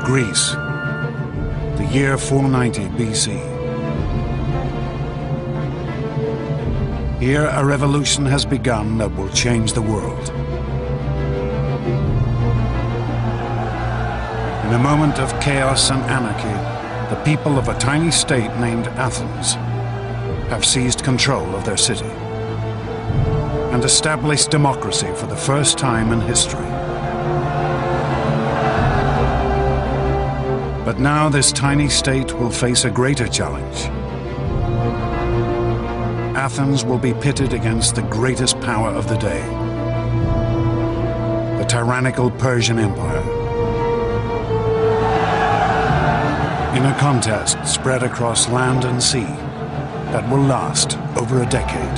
Greece, the year 490 BC. Here, a revolution has begun that will change the world. In a moment of chaos and anarchy, the people of a tiny state named Athens have seized control of their city and established democracy for the first time in history. But now this tiny state will face a greater challenge. Athens will be pitted against the greatest power of the day, the tyrannical Persian Empire. In a contest spread across land and sea that will last over a decade,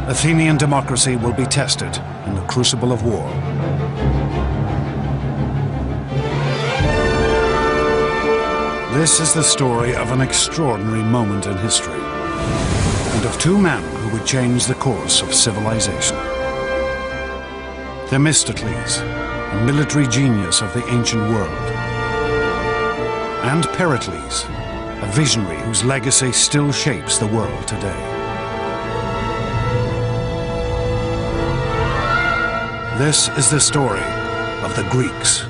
Athenian democracy will be tested in the crucible of war. This is the story of an extraordinary moment in history, and of two men who would change the course of civilization. Themistocles, a military genius of the ancient world, and Pericles, a visionary whose legacy still shapes the world today. This is the story of the Greeks.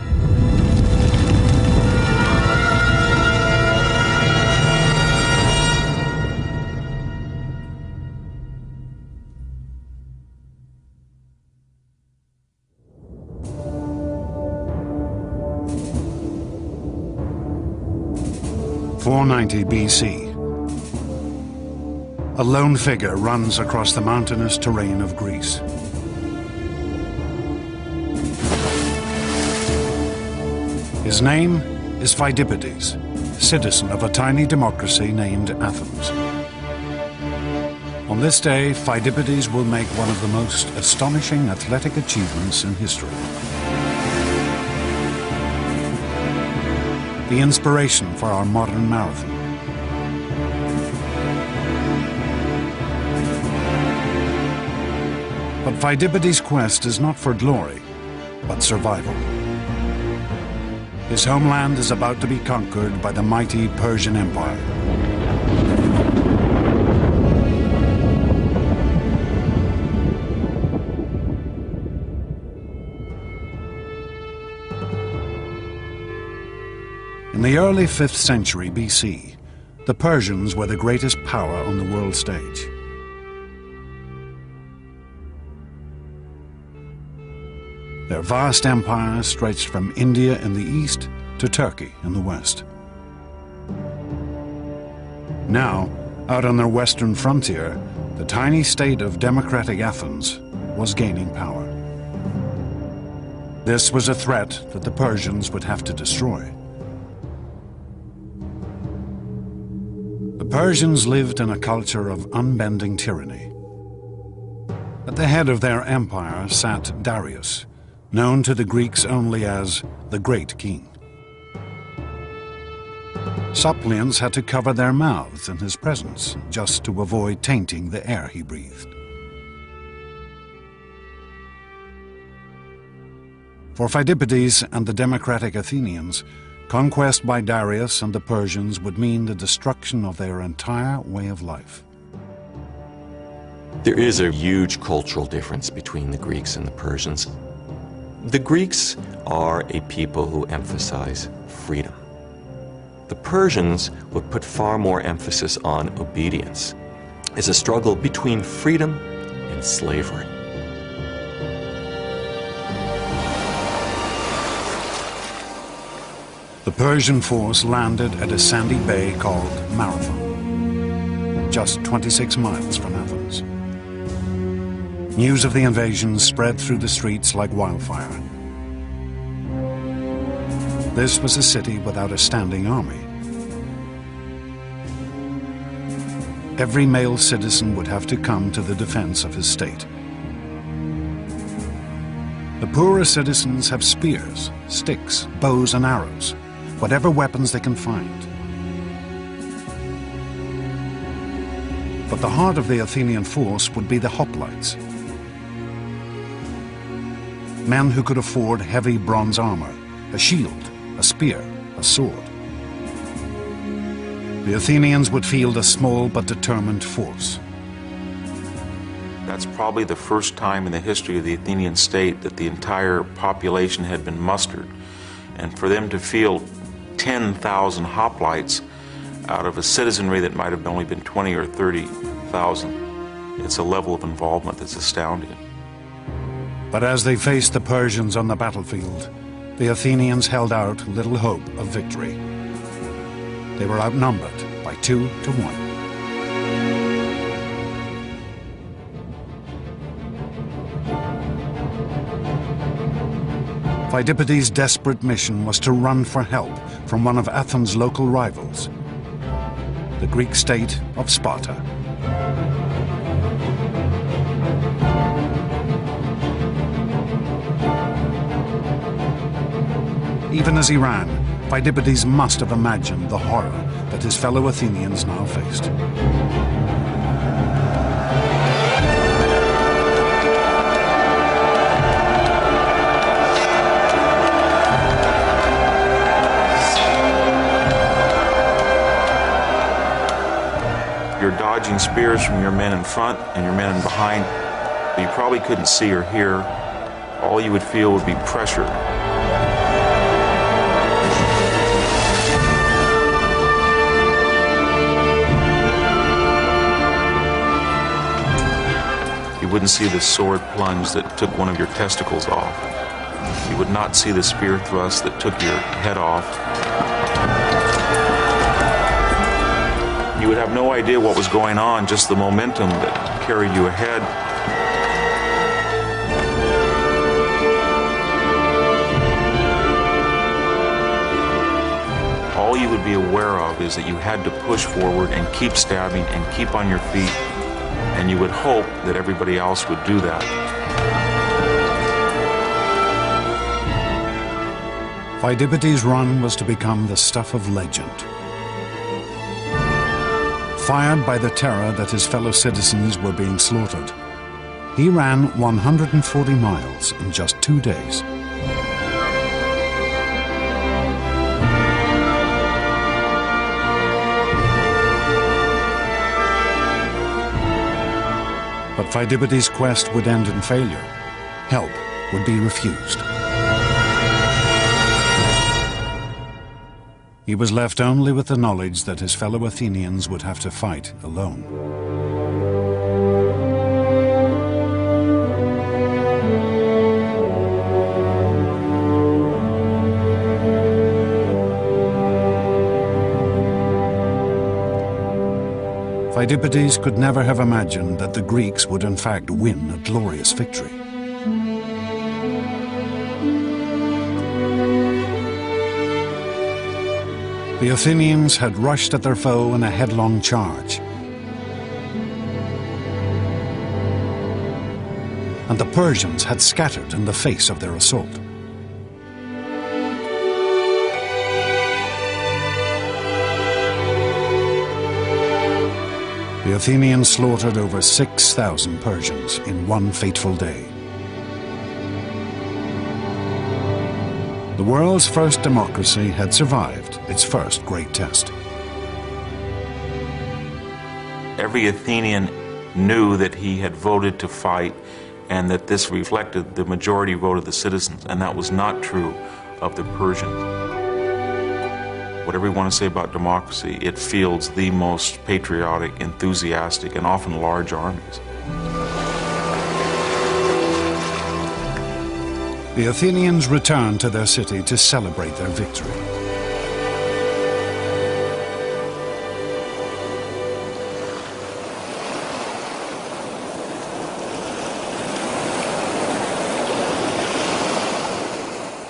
(490 BC). A lone figure runs across the mountainous terrain of Greece. His name is Phidippides, citizen of a tiny democracy named Athens. On this day, Phidippides will make one of the most astonishing athletic achievements in history. The inspiration for our modern marathon. But Phidippides' quest is not for glory, but survival. His homeland is about to be conquered by the mighty Persian Empire. In the early 5th century BC, the Persians were the greatest power on the world stage. Their vast empire stretched from India in the east to Turkey in the west. Now, out on their western frontier, the tiny state of democratic Athens was gaining power. This was a threat that the Persians would have to destroy. The Persians lived in a culture of unbending tyranny. At the head of their empire sat Darius, known to the Greeks only as the Great King. Suppliants had to cover their mouths in his presence just to avoid tainting the air he breathed. For Phidippides and the democratic Athenians, conquest by Darius and the Persians would mean the destruction of their entire way of life. There is a huge cultural difference between the Greeks and the Persians. The Greeks are a people who emphasize freedom. The Persians would put far more emphasis on obedience. It's a struggle between freedom and slavery. The Persian force landed at a sandy bay called Marathon, just 26 miles from Athens. News of the invasion spread through the streets like wildfire. This was a city without a standing army. Every male citizen would have to come to the defense of his state. The poorer citizens have spears, sticks, bows and arrows, whatever weapons they can find. But the heart of the Athenian force would be the hoplites, men who could afford heavy bronze armor, a shield, a spear, a sword. The Athenians would field a small but determined force. That's probably the first time in the history of the Athenian state that the entire population had been mustered. And for them to field 10,000 hoplites out of a citizenry that might have only been 20 or 30,000, it's a level of involvement that's astounding. But as they faced the Persians on the battlefield, the Athenians held out little hope of victory. They were outnumbered by 2 to 1. Pheidippides' desperate mission was to run for help from one of Athens' local rivals, the Greek state of Sparta. Even as he ran, Pheidippides must have imagined the horror that his fellow Athenians now faced. You're dodging spears from your men in front and your men in behind. You probably couldn't see or hear. All you would feel would be pressure. You wouldn't see the sword plunge that took one of your testicles off. You would not see the spear thrust that took your head off. You would have no idea what was going on, just the momentum that carried you ahead. All you would be aware of is that you had to push forward and keep stabbing and keep on your feet, and you would hope that everybody else would do that. Pheidippides' run was to become the stuff of legend. Fired by the terror that his fellow citizens were being slaughtered, he ran 140 miles in just 2 days. But Pheidippides' quest would end in failure. Help would be refused. He was left only with the knowledge that his fellow Athenians would have to fight alone. Pheidippides could never have imagined that the Greeks would in fact win a glorious victory. The Athenians had rushed at their foe in a headlong charge, and the Persians had scattered in the face of their assault. The Athenians slaughtered over 6,000 Persians in one fateful day. The world's first democracy had survived its first great test. Every Athenian knew that he had voted to fight and that this reflected the majority vote of the citizens, and that was not true of the Persians. Whatever you want to say about democracy, it fields the most patriotic, enthusiastic, and often large armies. The Athenians returned to their city to celebrate their victory.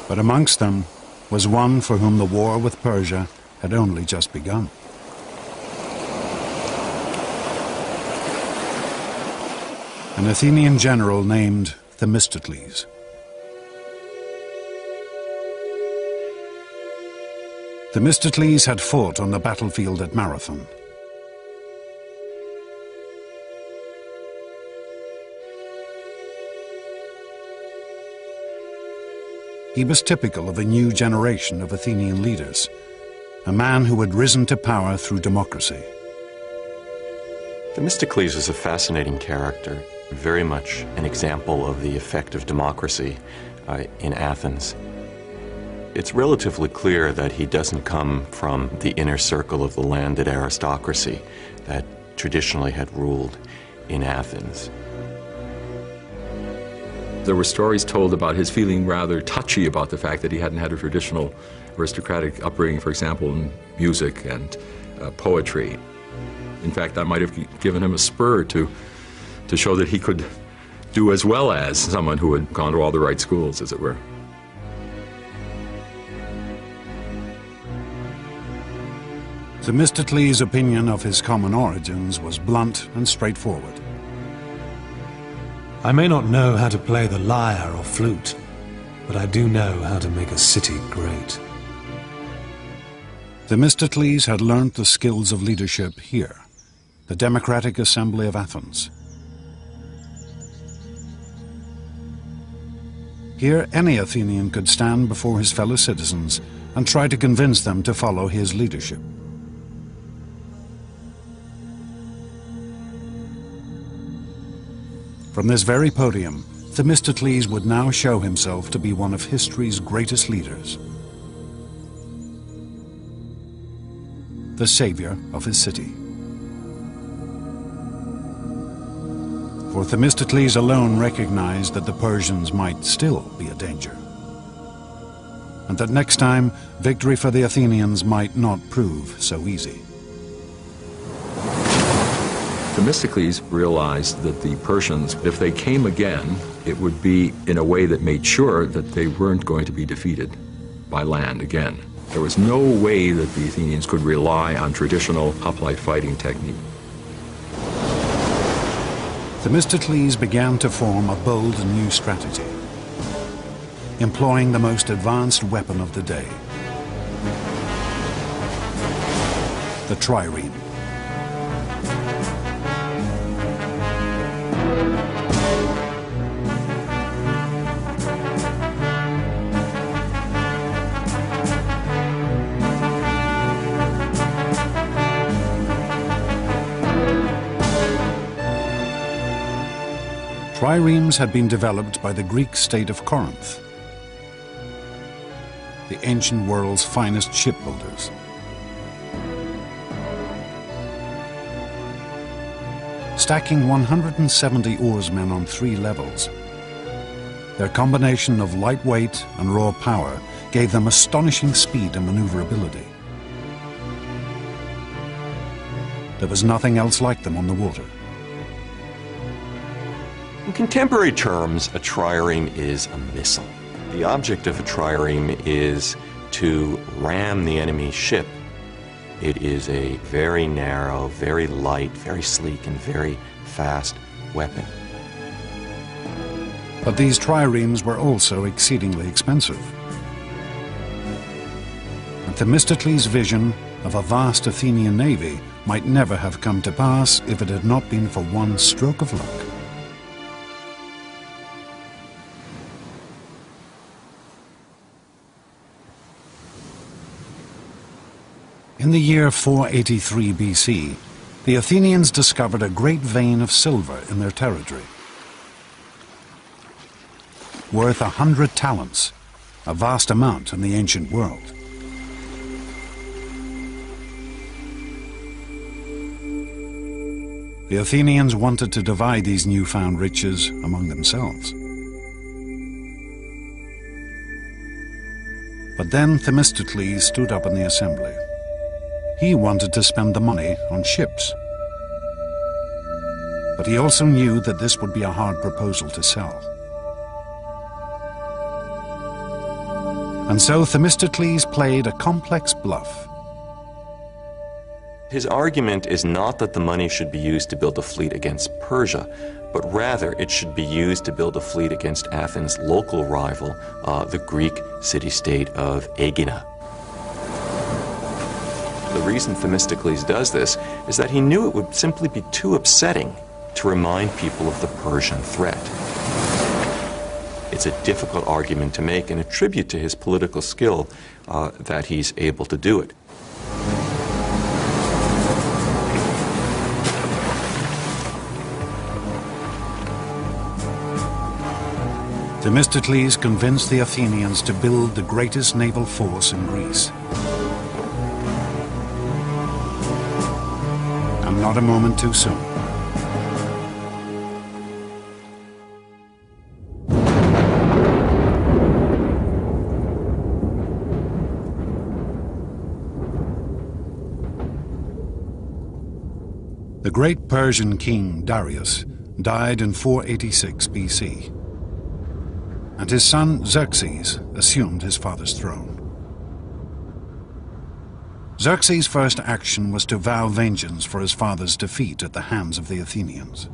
But amongst them was one for whom the war with Persia had only just begun. An Athenian general named Themistocles. Themistocles had fought on the battlefield at Marathon. he was typical of a new generation of Athenian leaders, a man who had risen to power through democracy. Themistocles is a fascinating character, very much an example of the effect of democracy in Athens. It's relatively clear that he doesn't come from the inner circle of the landed aristocracy that traditionally had ruled in Athens. There were stories told about his feeling rather touchy about the fact that he hadn't had a traditional aristocratic upbringing, for example, in music and poetry. In fact, that might have given him a spur to show that he could do as well as someone who had gone to all the right schools, as it were. Themistocles' opinion of his common origins was blunt and straightforward. I may not know how to play the lyre or flute, but I do know how to make a city great. Themistocles had learnt the skills of leadership here, the Democratic Assembly of Athens. Here, any Athenian could stand before his fellow citizens and try to convince them to follow his leadership. From this very podium, Themistocles would now show himself to be one of history's greatest leaders, the savior of his city. For Themistocles alone recognized that the Persians might still be a danger, and that next time victory for the Athenians might not prove so easy. Themistocles realized that the Persians, if they came again, it would be in a way that made sure that they weren't going to be defeated by land again. There was no way that the Athenians could rely on traditional hoplite fighting technique. Themistocles began to form a bold new strategy, employing the most advanced weapon of the day, the trireme. Triremes had been developed by the Greek state of Corinth, the ancient world's finest shipbuilders. Stacking 170 oarsmen on 3 levels, their combination of lightweight and raw power gave them astonishing speed and maneuverability. There was nothing else like them on the water. In contemporary terms, a trireme is a missile. The object of a trireme is to ram the enemy ship. It is a very narrow, very light, very sleek, and very fast weapon. But these triremes were also exceedingly expensive. And Themistocles' vision of a vast Athenian navy might never have come to pass if it had not been for one stroke of luck. In the year 483 BC, the Athenians discovered a great vein of silver in their territory, worth 100 talents, a vast amount in the ancient world. The Athenians wanted to divide these newfound riches among themselves. But then Themistocles stood up in the assembly. He wanted to spend the money on ships. But he also knew that this would be a hard proposal to sell. And so Themistocles played a complex bluff. His argument is not that the money should be used to build a fleet against Persia, but rather it should be used to build a fleet against Athens' local rival, the Greek city-state of Aegina. The reason Themistocles does this is that he knew it would simply be too upsetting to remind people of the Persian threat. It's a difficult argument to make and a tribute to his political skill that he's able to do it. Themistocles convinced the Athenians to build the greatest naval force in Greece. And not a moment too soon. The great Persian king Darius died in 486 BC. And his son Xerxes assumed his father's throne. Xerxes' first action was to vow vengeance for his father's defeat at the hands of the Athenians.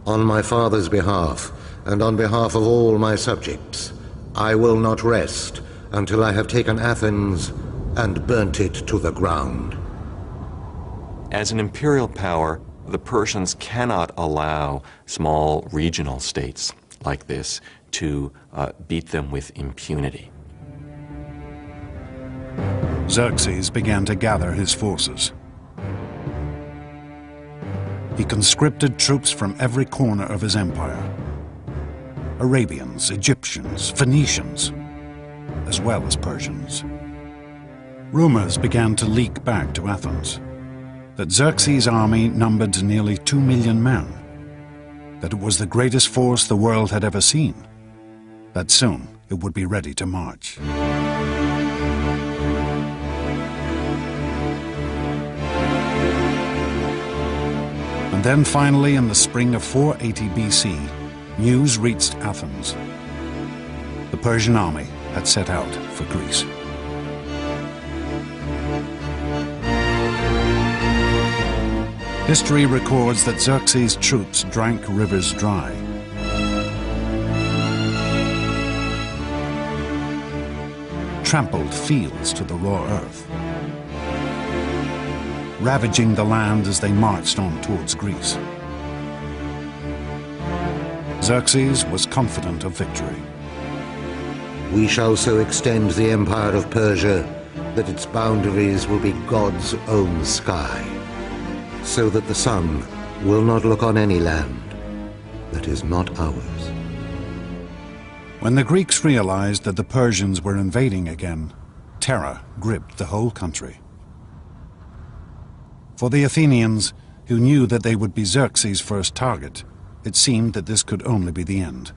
On my father's behalf, and on behalf of all my subjects, I will not rest until I have taken Athens and burnt it to the ground. As an imperial power, the Persians cannot allow small regional states like this to beat them with impunity. Xerxes began to gather his forces. He conscripted troops from every corner of his empire. Arabians, Egyptians, Phoenicians, as well as Persians. Rumors began to leak back to Athens that Xerxes' army numbered nearly 2 million men, that it was the greatest force the world had ever seen, that soon it would be ready to march. And then finally, in the spring of 480 BC, news reached Athens. The Persian army had set out for Greece. History records that Xerxes' troops drank rivers dry. Trampled fields to the raw earth, ravaging the land as they marched on towards Greece. Xerxes was confident of victory. We shall so extend the empire of Persia that its boundaries will be God's own sky, so that the sun will not look on any land that is not ours. When the Greeks realized that the Persians were invading again, terror gripped the whole country. For the Athenians, who knew that they would be Xerxes' first target, it seemed that this could only be the end.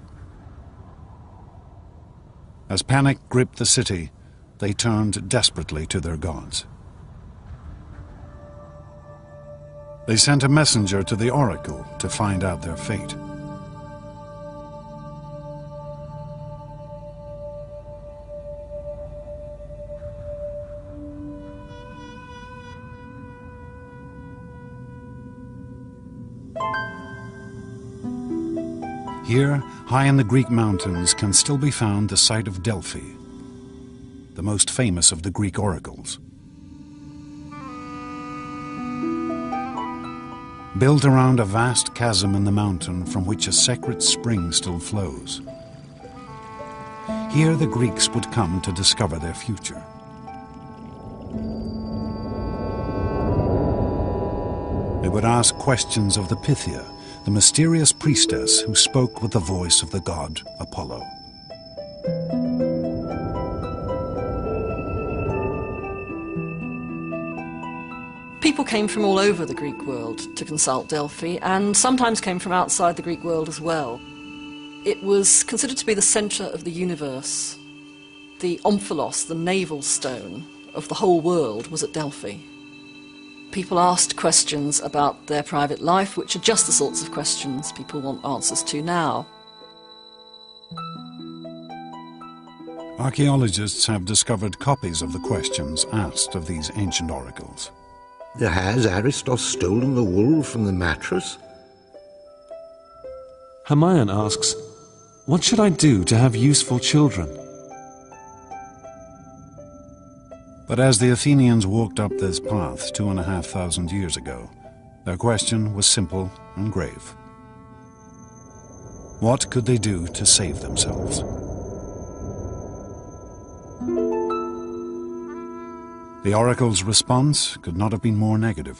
As panic gripped the city, they turned desperately to their gods. They sent a messenger to the oracle to find out their fate. Here, high in the Greek mountains, can still be found the site of Delphi, the most famous of the Greek oracles. Built around a vast chasm in the mountain from which a sacred spring still flows. Here the Greeks would come to discover their future. They would ask questions of the Pythia, the mysterious priestess who spoke with the voice of the god Apollo. People came from all over the Greek world to consult Delphi, and sometimes came from outside the Greek world as well. It was considered to be the centre of the universe. The omphalos, the navel stone of the whole world, was at Delphi. People asked questions about their private life, which are just the sorts of questions people want answers to now. Archaeologists have discovered copies of the questions asked of these ancient oracles. Has Aristos stolen the wool from the mattress? Hermione asks, "What should I do to have useful children?" But as the Athenians walked up this path 2,500 years ago, their question was simple and grave. What could they do to save themselves? The oracle's response could not have been more negative.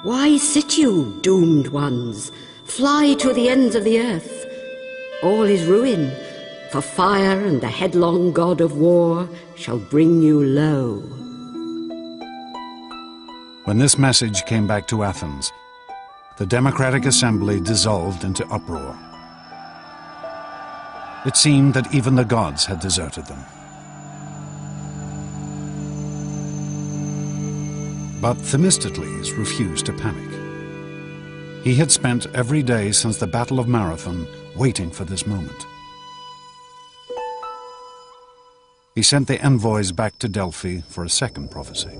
Why sit you, doomed ones? Fly to the ends of the earth. All is ruin, for fire and the headlong god of war shall bring you low. When this message came back to Athens, the Democratic Assembly dissolved into uproar. It seemed that even the gods had deserted them. But Themistocles refused to panic. He had spent every day since the Battle of Marathon waiting for this moment. He sent the envoys back to Delphi for a second prophecy.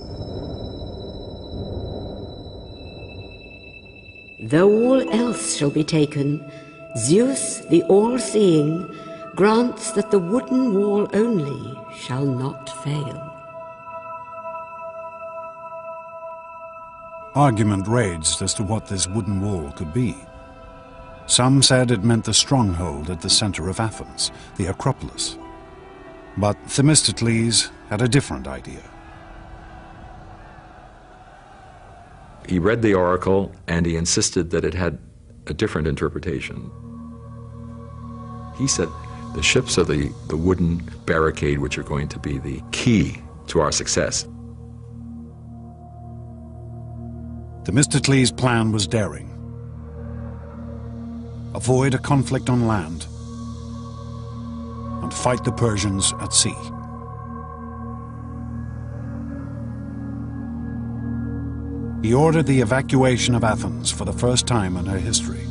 Though all else shall be taken, Zeus, the all-seeing, grants that the wooden wall only shall not fail. Argument raged as to what this wooden wall could be. Some said it meant the stronghold at the center of Athens, the Acropolis. But Themistocles had a different idea. He read the oracle and he insisted that it had a different interpretation. He said the ships are the wooden barricade which are going to be the key to our success. Themistocles' plan was daring. Avoid a conflict on land and fight the Persians at sea. He ordered the evacuation of Athens for the first time in her history.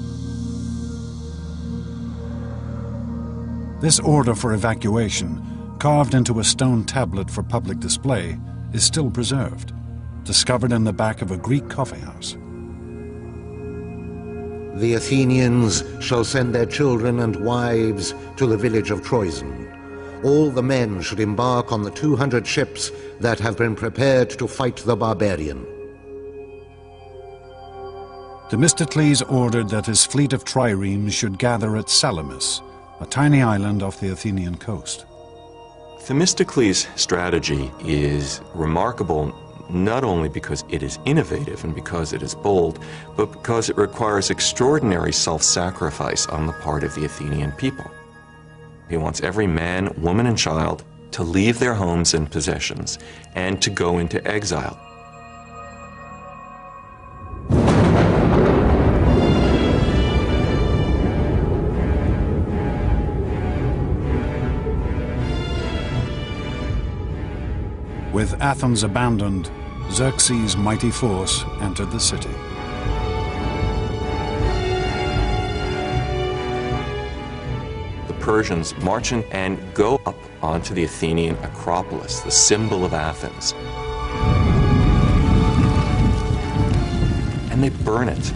This order for evacuation, carved into a stone tablet for public display, is still preserved, discovered in the back of a Greek coffeehouse. The Athenians shall send their children and wives to the village of Troezen. All the men should embark on the 200 ships that have been prepared to fight the barbarian. Themistocles ordered that his fleet of triremes should gather at Salamis, a tiny island off the Athenian coast. Themistocles' strategy is remarkable not only because it is innovative and because it is bold, but because it requires extraordinary self-sacrifice on the part of the Athenian people. He wants every man, woman, and child to leave their homes and possessions and to go into exile. With Athens abandoned, Xerxes' mighty force entered the city. The Persians march in and go up onto the Athenian Acropolis, the symbol of Athens. And they burn it.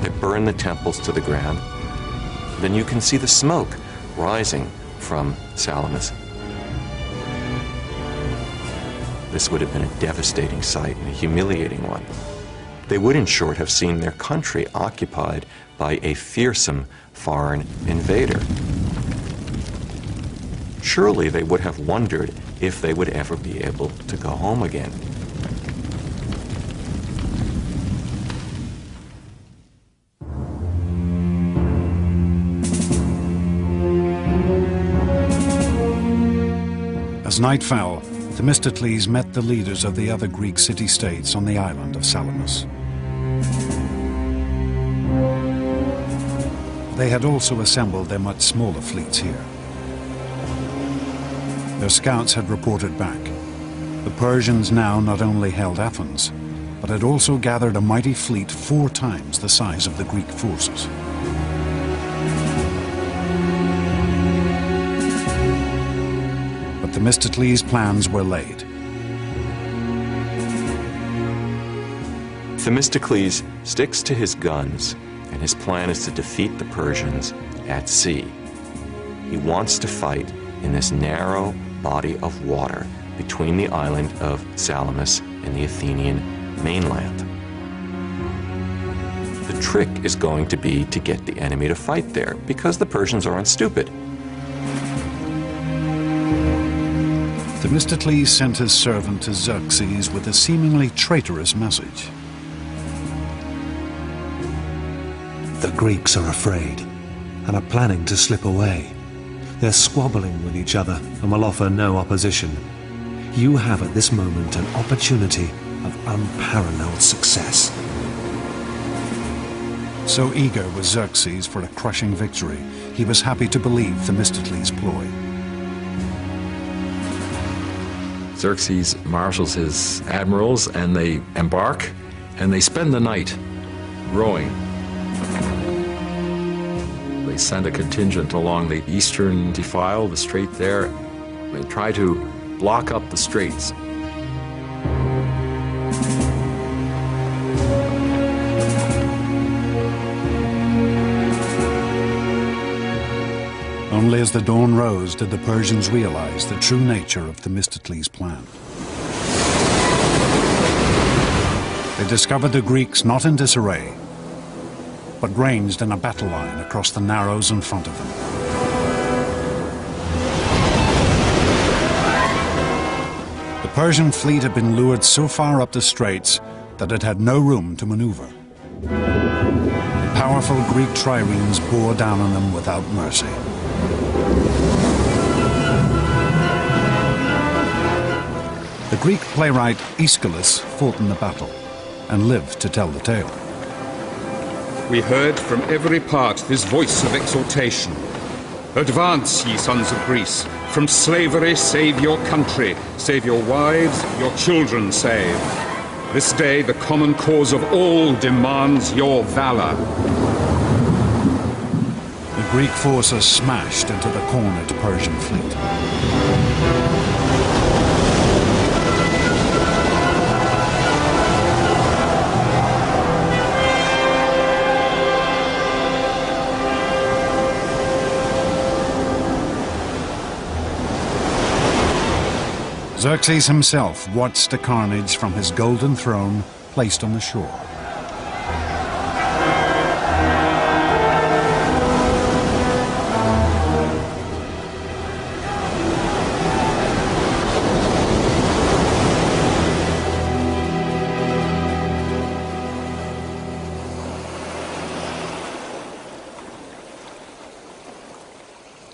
They burn the temples to the ground. Then you can see the smoke rising from Salamis. This would have been a devastating sight and a humiliating one. They would, in short, have seen their country occupied by a fearsome foreign invader. Surely they would have wondered if they would ever be able to go home again. As night fell, Themistocles met the leaders of the other Greek city-states on the island of Salamis. They had also assembled their much smaller fleets here. Their scouts had reported back. The Persians now not only held Athens, but had also gathered a mighty fleet 4 times the size of the Greek forces. But Themistocles' plans were laid. Themistocles sticks to his guns, and his plan is to defeat the Persians at sea. He wants to fight in this narrow body of water between the island of Salamis and the Athenian mainland. The trick is going to be to get the enemy to fight there, because the Persians aren't stupid. Themistocles sent his servant to Xerxes with a seemingly traitorous message. The Greeks are afraid and are planning to slip away. They're squabbling with each other and will offer no opposition. You have at this moment an opportunity of unparalleled success. So eager was Xerxes for a crushing victory, he was happy to believe Themistocles' ploy. Xerxes marshals his admirals, and they embark, and they spend the night rowing. They send a contingent along the eastern defile, the strait there. They try to block up the straits. Only as the dawn rose did the Persians realize the true nature of Themistocles' plan. They discovered the Greeks not in disarray, but ranged in a battle line across the narrows in front of them. The Persian fleet had been lured so far up the straits that it had no room to maneuver. The powerful Greek triremes bore down on them without mercy. The Greek playwright Aeschylus fought in the battle and lived to tell the tale. We heard from every part this voice of exhortation. Advance, ye sons of Greece. From slavery save your country. Save your wives, your children save. This day the common cause of all demands your valor. The Greek forces smashed into the cornered Persian fleet. Xerxes himself watched the carnage from his golden throne placed on the shore.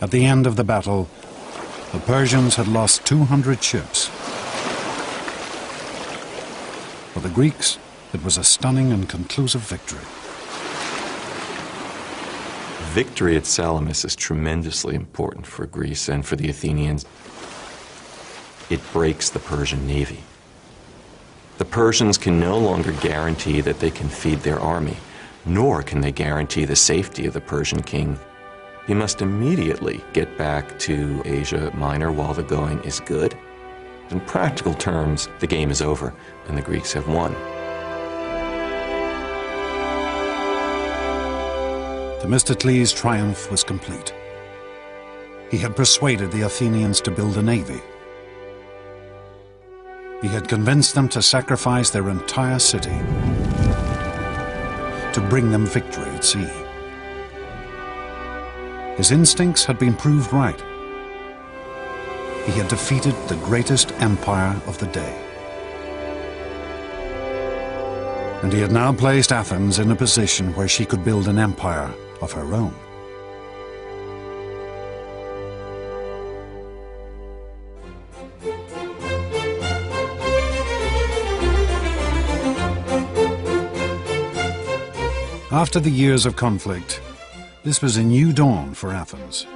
At the end of the battle, the Persians had lost 200 ships. For the Greeks, it was a stunning and conclusive victory. Victory at Salamis is tremendously important for Greece and for the Athenians. It breaks the Persian navy. The Persians can no longer guarantee that they can feed their army, nor can they guarantee the safety of the Persian king. He must immediately get back to Asia Minor while the going is good. In practical terms, the game is over, and the Greeks have won. Themistocles' triumph was complete. He had persuaded the Athenians to build a navy. He had convinced them to sacrifice their entire city to bring them victory at sea. His instincts had been proved right. He had defeated the greatest empire of the day. And he had now placed Athens in a position where she could build an empire of her own. After the years of conflict, this was a new dawn for Athens.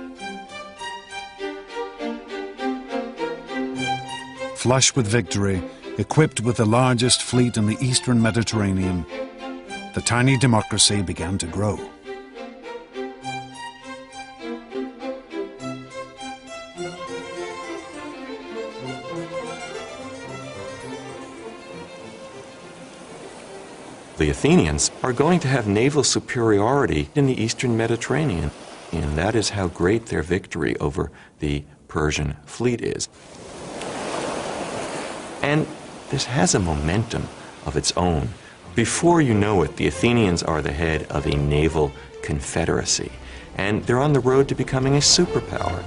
Flush with victory, equipped with the largest fleet in the eastern Mediterranean, the tiny democracy began to grow. The Athenians are going to have naval superiority in the eastern Mediterranean, and that is how great their victory over the Persian fleet is. And this has a momentum of its own. Before you know it, the Athenians are the head of a naval confederacy, and they're on the road to becoming a superpower.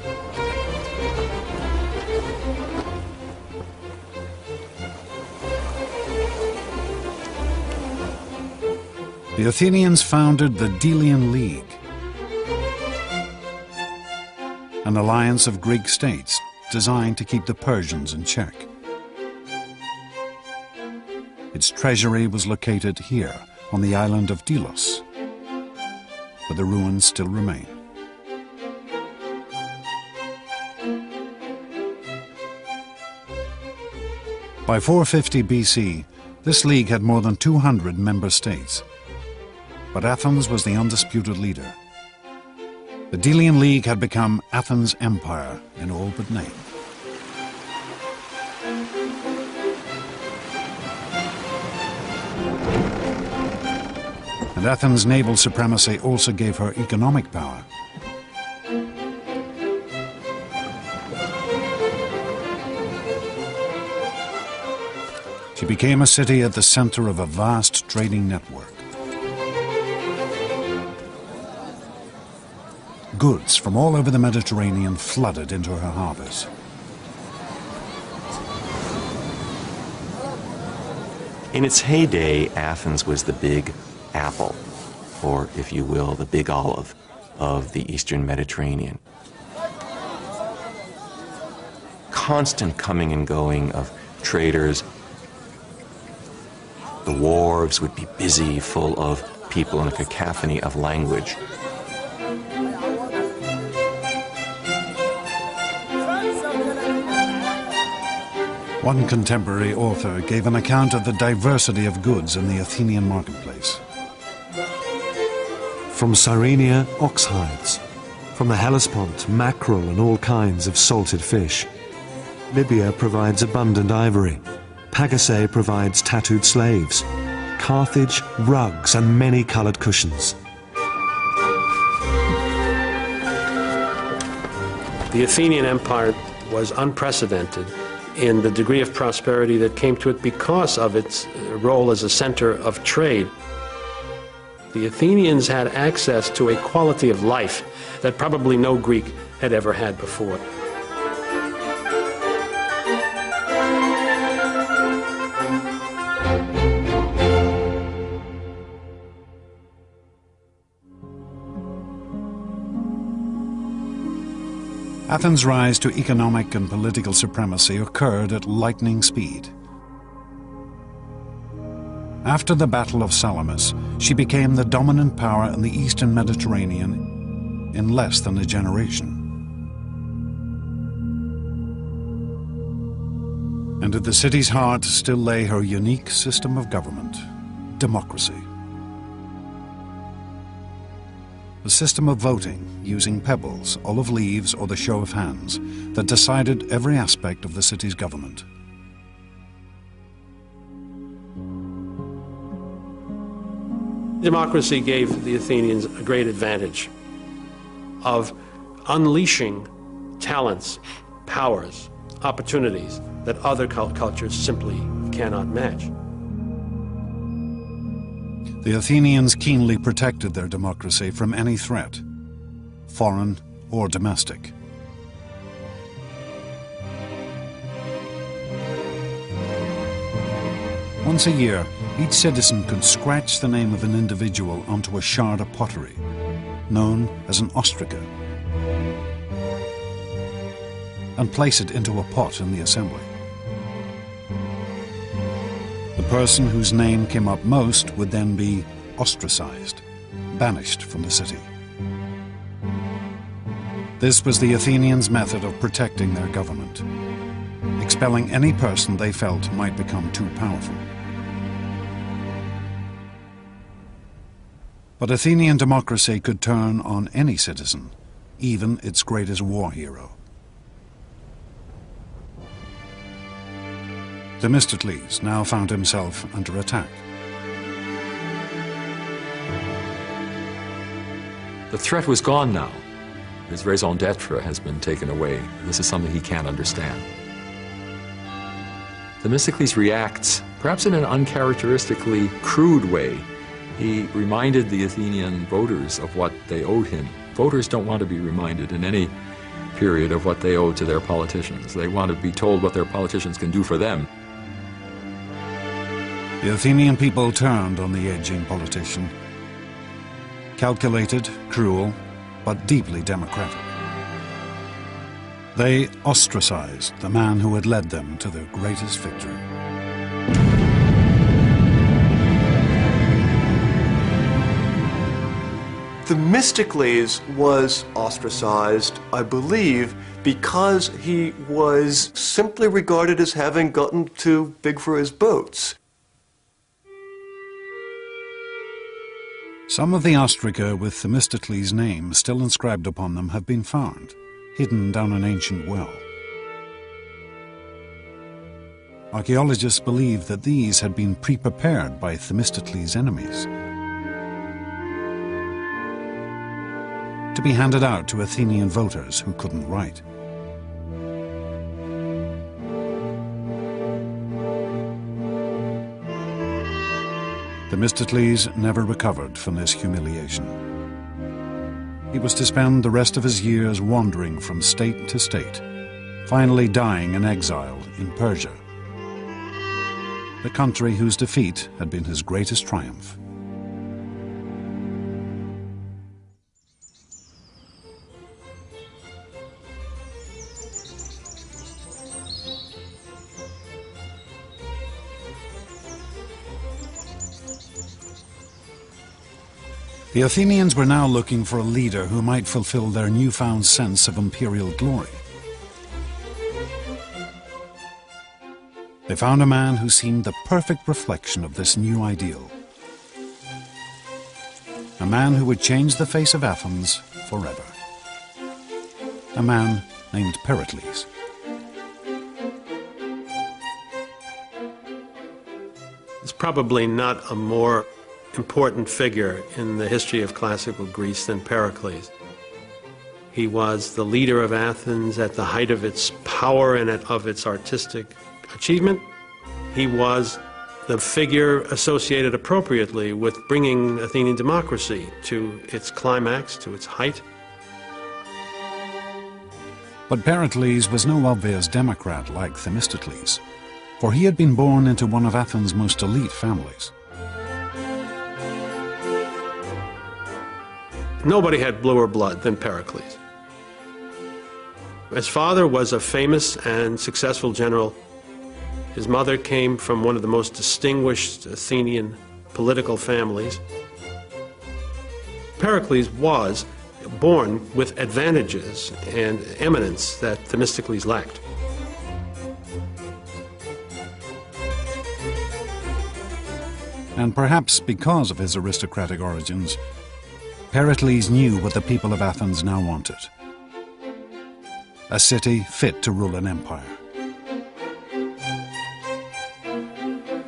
The Athenians founded the Delian League, an alliance of Greek states designed to keep the Persians in check. Its treasury was located here on the island of Delos, but the ruins still remain. By 450 BC, this league had more than 200 member states, but Athens was the undisputed leader. The Delian League had become Athens' empire in all but name. And Athens' naval supremacy also gave her economic power. She became a city at the center of a vast trading network. Goods from all over the Mediterranean flooded into her harbors. In its heyday, Athens was the big apple, or if you will, the big olive of the Eastern Mediterranean. Constant coming and going of traders. The wharves would be busy, full of people in a cacophony of language. One contemporary author gave an account of the diversity of goods in the Athenian marketplace. From Cyrenia, ox hides. From the Hellespont, mackerel and all kinds of salted fish. Libya provides abundant ivory. Pagasae provides tattooed slaves. Carthage, rugs and many colored cushions. The Athenian Empire was unprecedented in the degree of prosperity that came to it because of its role as a center of trade. The Athenians had access to a quality of life that probably no Greek had ever had before. Athens' rise to economic and political supremacy occurred at lightning speed. After the Battle of Salamis, she became the dominant power in the Eastern Mediterranean in less than a generation. And at the city's heart still lay her unique system of government, democracy. A system of voting using pebbles, olive leaves, or the show of hands that decided every aspect of the city's government. Democracy gave the Athenians a great advantage of unleashing talents, powers, opportunities that other cultures simply cannot match. The Athenians keenly protected their democracy from any threat, foreign or domestic. Once a year, each citizen could scratch the name of an individual onto a shard of pottery, known as an ostraca, and place it into a pot in the assembly. The person whose name came up most would then be ostracized, banished from the city. This was the Athenians' method of protecting their government, expelling any person they felt might become too powerful. But Athenian democracy could turn on any citizen, even its greatest war hero. Themistocles now found himself under attack. The threat was gone now. His raison d'etre has been taken away. This is something he can't understand. Themistocles reacts perhaps in an uncharacteristically crude way, he reminded the Athenian voters of what they owed him. Voters don't want to be reminded in any period of what they owe to their politicians. They want to be told what their politicians can do for them. The Athenian people turned on the aging politician. Calculated, cruel, but deeply democratic. They ostracized the man who had led them to their greatest victory. Themistocles was ostracized, I believe, because he was simply regarded as having gotten too big for his boots. Some of the ostraca with Themistocles' name still inscribed upon them have been found, hidden down an ancient well. Archaeologists believe that these had been pre-prepared by Themistocles' enemies, to be handed out to Athenian voters who couldn't write. Themistocles never recovered from this humiliation. He was to spend the rest of his years wandering from state to state, finally dying in exile in Persia, the country whose defeat had been his greatest triumph. The Athenians were now looking for a leader who might fulfill their newfound sense of imperial glory. They found a man who seemed the perfect reflection of this new ideal. A man who would change the face of Athens forever. A man named Pericles. It's probably not a more important figure in the history of classical Greece than Pericles. He was the leader of Athens at the height of its power and of its artistic achievement. He was the figure associated appropriately with bringing Athenian democracy to its climax, to its height. But Pericles was no obvious democrat like Themistocles, for he had been born into one of Athens' most elite families. Nobody had bluer blood than Pericles. His father was a famous and successful general. His mother came from one of the most distinguished Athenian political families. Pericles was born with advantages and eminence that Themistocles lacked. And perhaps because of his aristocratic origins, Pericles knew what the people of Athens now wanted. A city fit to rule an empire.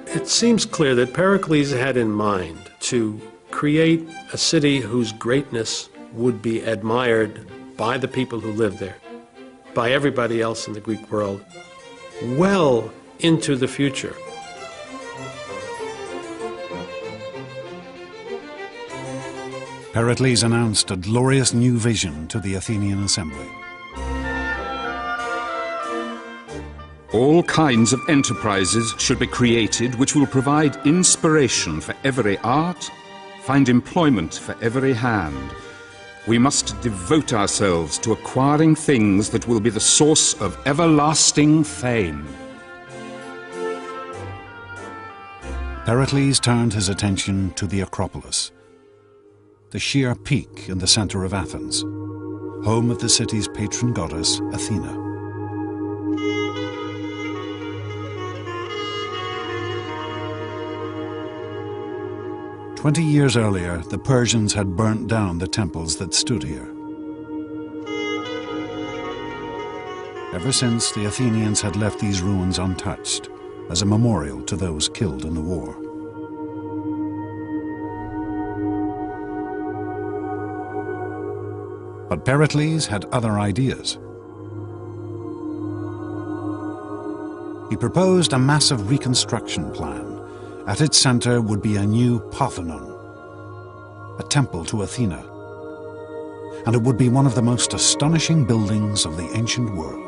It seems clear that Pericles had in mind to create a city whose greatness would be admired by the people who lived there, by everybody else in the Greek world, well into the future. Pericles announced a glorious new vision to the Athenian assembly. All kinds of enterprises should be created which will provide inspiration for every art, find employment for every hand. We must devote ourselves to acquiring things that will be the source of everlasting fame. Pericles turned his attention to the Acropolis, the sheer peak in the center of Athens, home of the city's patron goddess, Athena. "20 years earlier, the Persians had burnt down the temples that stood here. Ever since, the Athenians had left these ruins untouched, as a memorial to those killed in the war. But Pericles had other ideas. He proposed a massive reconstruction plan. At its center would be a new Parthenon, a temple to Athena, and it would be one of the most astonishing buildings of the ancient world.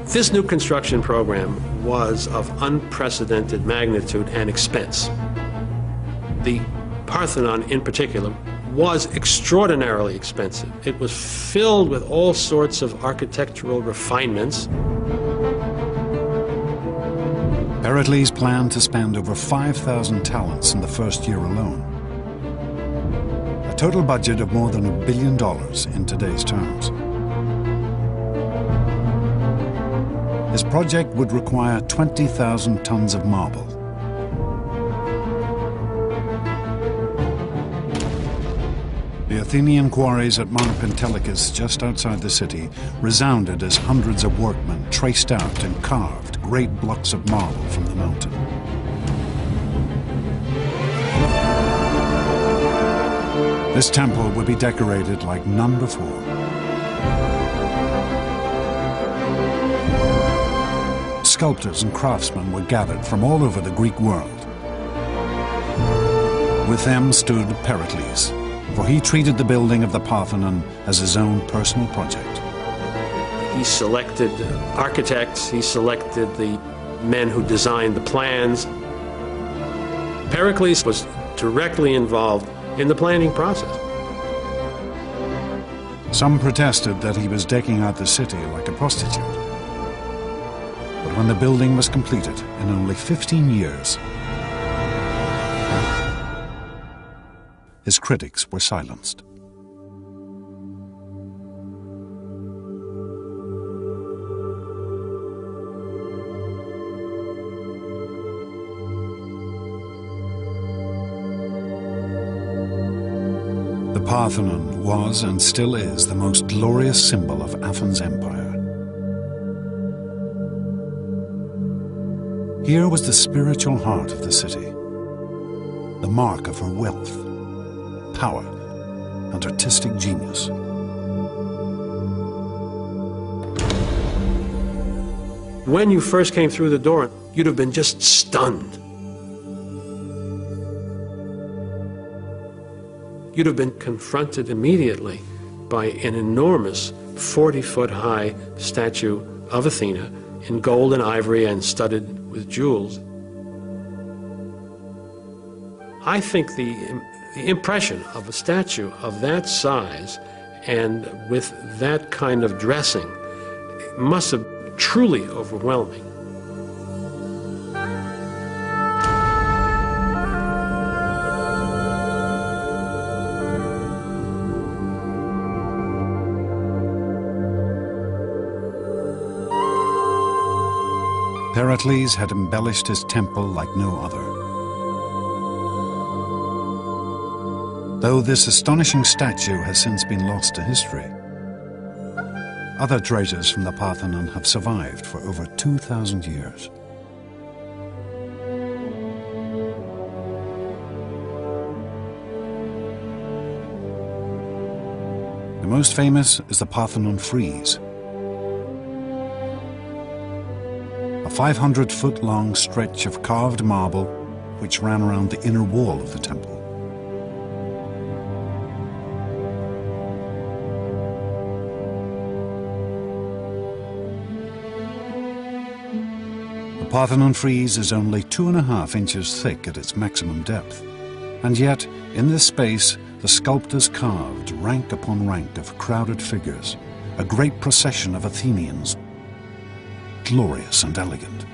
This new construction program was of unprecedented magnitude and expense. The Parthenon in particular was extraordinarily expensive. It was filled with all sorts of architectural refinements. Pericles planned to spend over 5,000 talents in the first year alone. A total budget of more than $1 billion in today's terms. His project would require 20,000 tons of marble. The Athenian quarries at Mount Pentelicus, just outside the city, resounded as hundreds of workmen traced out and carved great blocks of marble from the mountain. This temple would be decorated like none before. Sculptors and craftsmen were gathered from all over the Greek world. With them stood Pericles, for he treated the building of the Parthenon as his own personal project. He selected architects, he selected the men who designed the plans. Pericles was directly involved in the planning process. Some protested that he was decking out the city like a prostitute. But when the building was completed in only 15 years, his critics were silenced. The Parthenon was and still is the most glorious symbol of Athens' empire. Here was the spiritual heart of the city, the mark of her wealth, power, and artistic genius. When you first came through the door, you'd have been just stunned. You'd have been confronted immediately by an enormous 40-foot-high statue of Athena in gold and ivory and studded with jewels. I think the impression of a statue of that size and with that kind of dressing must have been truly overwhelming. Pericles had embellished his temple like no other. Though this astonishing statue has since been lost to history, other treasures from the Parthenon have survived for over 2,000 years. The most famous is the Parthenon frieze, a 500-foot-long stretch of carved marble which ran around the inner wall of the temple. The Parthenon frieze is only 2.5 inches thick at its maximum depth, and yet in this space the sculptors carved rank upon rank of crowded figures, a great procession of Athenians, glorious and elegant.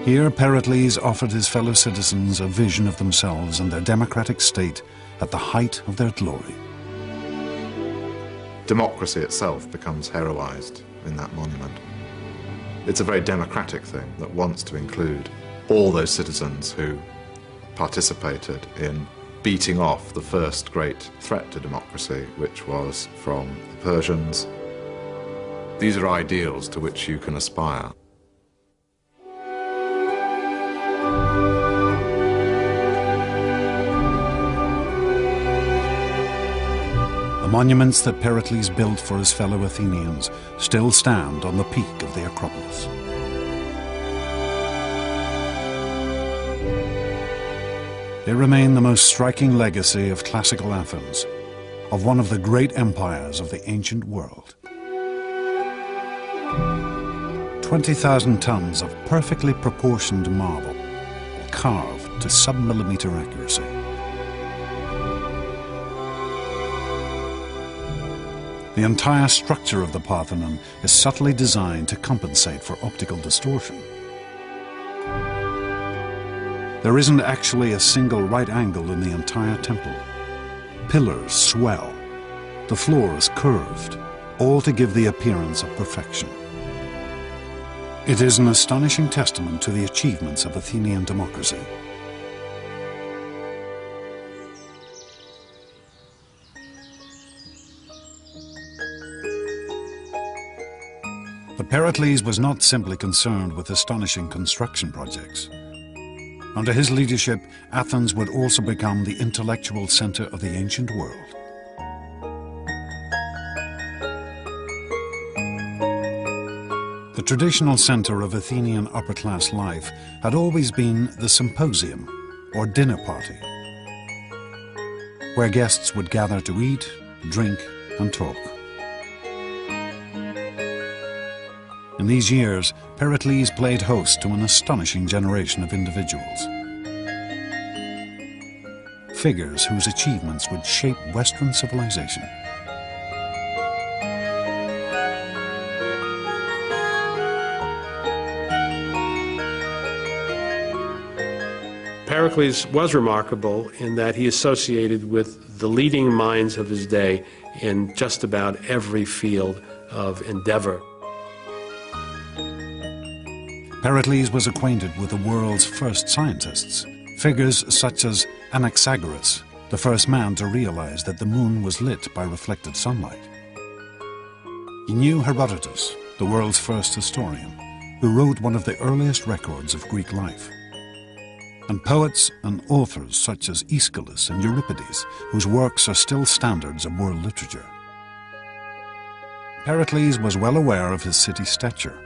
Here Pericles offered his fellow citizens a vision of themselves and their democratic state at the height of their glory. Democracy itself becomes heroized in that monument. It's a very democratic thing that wants to include all those citizens who participated in beating off the first great threat to democracy, which was from the Persians. These are ideals to which you can aspire. The monuments that Pericles built for his fellow Athenians still stand on the peak of the Acropolis. They remain the most striking legacy of classical Athens, of one of the great empires of the ancient world. 20,000 tons of perfectly proportioned marble, carved to sub-millimeter accuracy. The entire structure of the Parthenon is subtly designed to compensate for optical distortion. There isn't actually a single right angle in the entire temple. Pillars swell. The floor is curved, all to give the appearance of perfection. It is an astonishing testament to the achievements of Athenian democracy. But Pericles was not simply concerned with astonishing construction projects. Under his leadership, Athens would also become the intellectual center of the ancient world. The traditional center of Athenian upper-class life had always been the symposium, or dinner party, where guests would gather to eat, drink, and talk. In these years, Pericles played host to an astonishing generation of individuals. Figures whose achievements would shape Western civilization. Pericles was remarkable in that he associated with the leading minds of his day in just about every field of endeavor. Pericles was acquainted with the world's first scientists, figures such as Anaxagoras, the first man to realize that the moon was lit by reflected sunlight. He knew Herodotus, the world's first historian, who wrote one of the earliest records of Greek life. And poets and authors such as Aeschylus and Euripides, whose works are still standards of world literature. Pericles was well aware of his city's stature.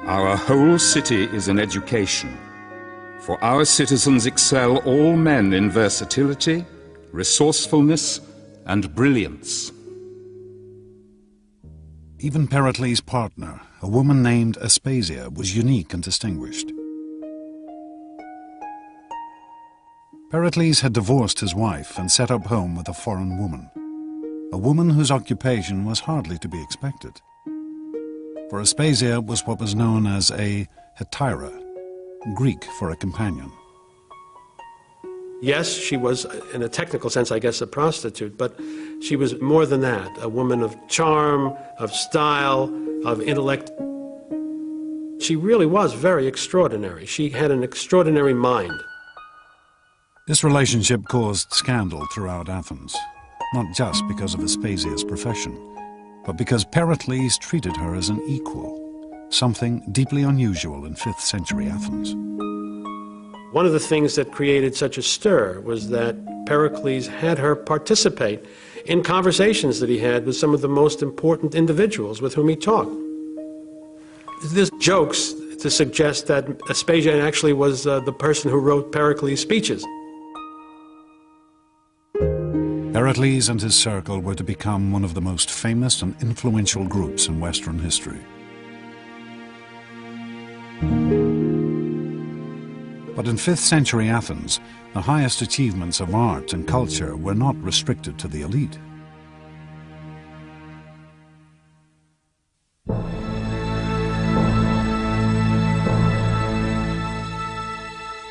Our whole city is an education, for our citizens excel all men in versatility, resourcefulness, and brilliance. Even Pericles' partner, a woman named Aspasia, was unique and distinguished. Pericles had divorced his wife and set up home with a foreign woman, a woman whose occupation was hardly to be expected. For Aspasia was what was known as a hetaira, Greek for a companion. Yes, she was, in a technical sense, I guess, a prostitute, but she was more than that, a woman of charm, of style, of intellect. She really was very extraordinary. She had an extraordinary mind. This relationship caused scandal throughout Athens, not just because of Aspasia's profession, but because Pericles treated her as an equal, something deeply unusual in 5th century Athens. One of the things that created such a stir was that Pericles had her participate in conversations that he had with some of the most important individuals with whom he talked. There's jokes to suggest that Aspasia actually was the person who wrote Pericles' speeches. Pericles and his circle were to become one of the most famous and influential groups in Western history. But in 5th century Athens, the highest achievements of art and culture were not restricted to the elite.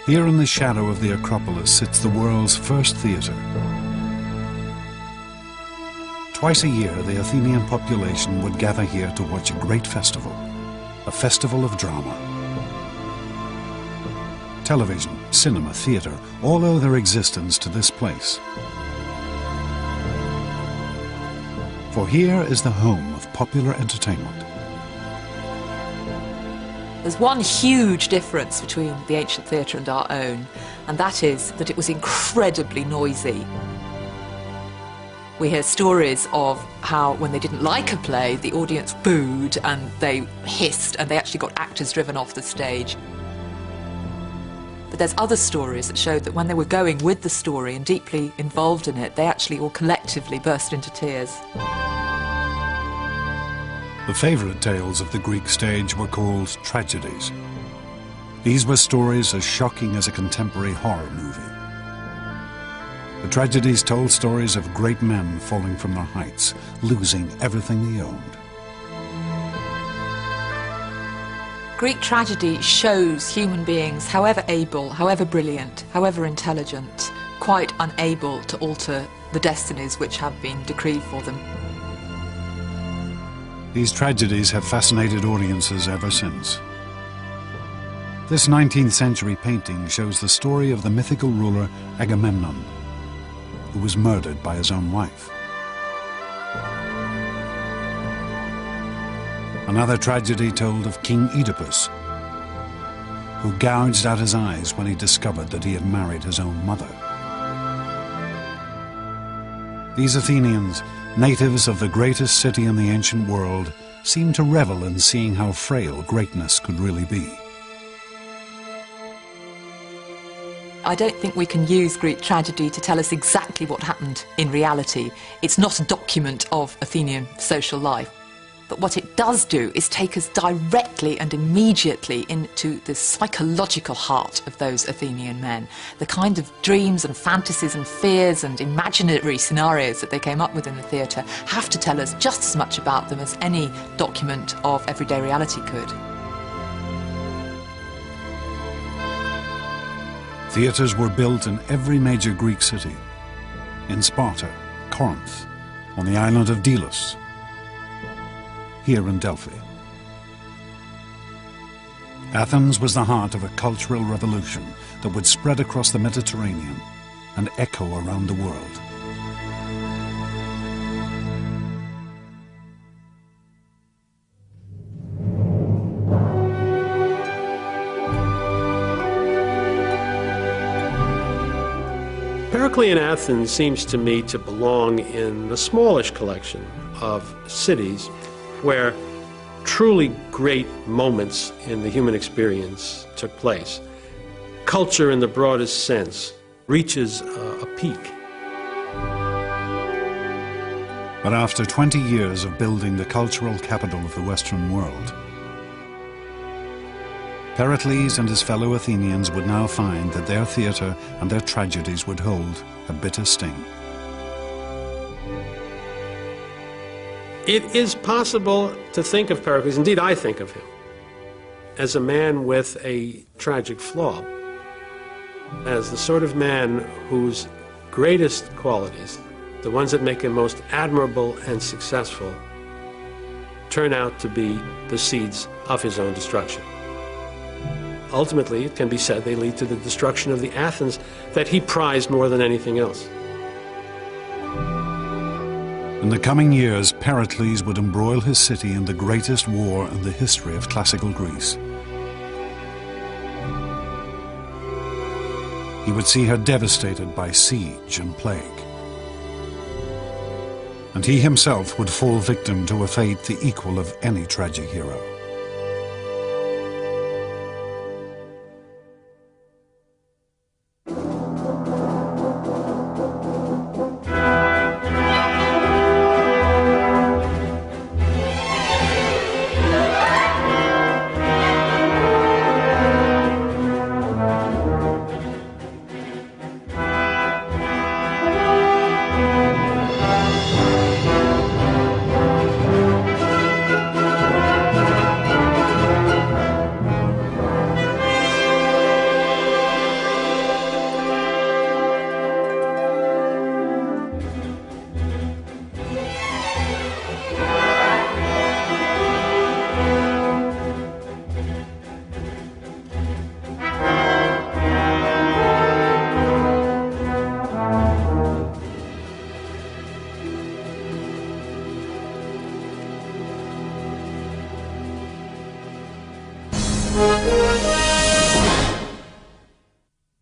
Here in the shadow of the Acropolis sits the world's first theatre. Twice a year, the Athenian population would gather here to watch a great festival, a festival of drama. Television, cinema, theatre, all owe their existence to this place. For here is the home of popular entertainment. There's one huge difference between the ancient theatre and our own, and that is that it was incredibly noisy. We hear stories of how, when they didn't like a play, the audience booed and they hissed and they actually got actors driven off the stage. But there's other stories that showed that when they were going with the story and deeply involved in it, they actually all collectively burst into tears. The favourite tales of the Greek stage were called tragedies. These were stories as shocking as a contemporary horror movie. The tragedies told stories of great men falling from their heights, losing everything they owned. Greek tragedy shows human beings, however able, however brilliant, however intelligent, quite unable to alter the destinies which have been decreed for them. These tragedies have fascinated audiences ever since. This 19th century painting shows the story of the mythical ruler Agamemnon, who was murdered by his own wife. Another tragedy told of King Oedipus, who gouged out his eyes when he discovered that he had married his own mother. These Athenians, natives of the greatest city in the ancient world, seemed to revel in seeing how frail greatness could really be. I don't think we can use Greek tragedy to tell us exactly what happened in reality. It's not a document of Athenian social life. But what it does do is take us directly and immediately into the psychological heart of those Athenian men. The kind of dreams and fantasies and fears and imaginary scenarios that they came up with in the theatre have to tell us just as much about them as any document of everyday reality could. Theatres were built in every major Greek city, in Sparta, Corinth, on the island of Delos, here in Delphi. Athens was the heart of a cultural revolution that would spread across the Mediterranean and echo around the world. Periclean Athens seems to me to belong in the smallish collection of cities where truly great moments in the human experience took place. Culture in the broadest sense reaches a peak. But after 20 years of building the cultural capital of the Western world, Pericles and his fellow Athenians would now find that their theatre and their tragedies would hold a bitter sting. It is possible to think of Pericles, indeed I think of him, as a man with a tragic flaw, as the sort of man whose greatest qualities, the ones that make him most admirable and successful, turn out to be the seeds of his own destruction. Ultimately, it can be said they lead to the destruction of the Athens that he prized more than anything else. In the coming years, Pericles would embroil his city in the greatest war in the history of classical Greece. He would see her devastated by siege and plague. And he himself would fall victim to a fate the equal of any tragic hero.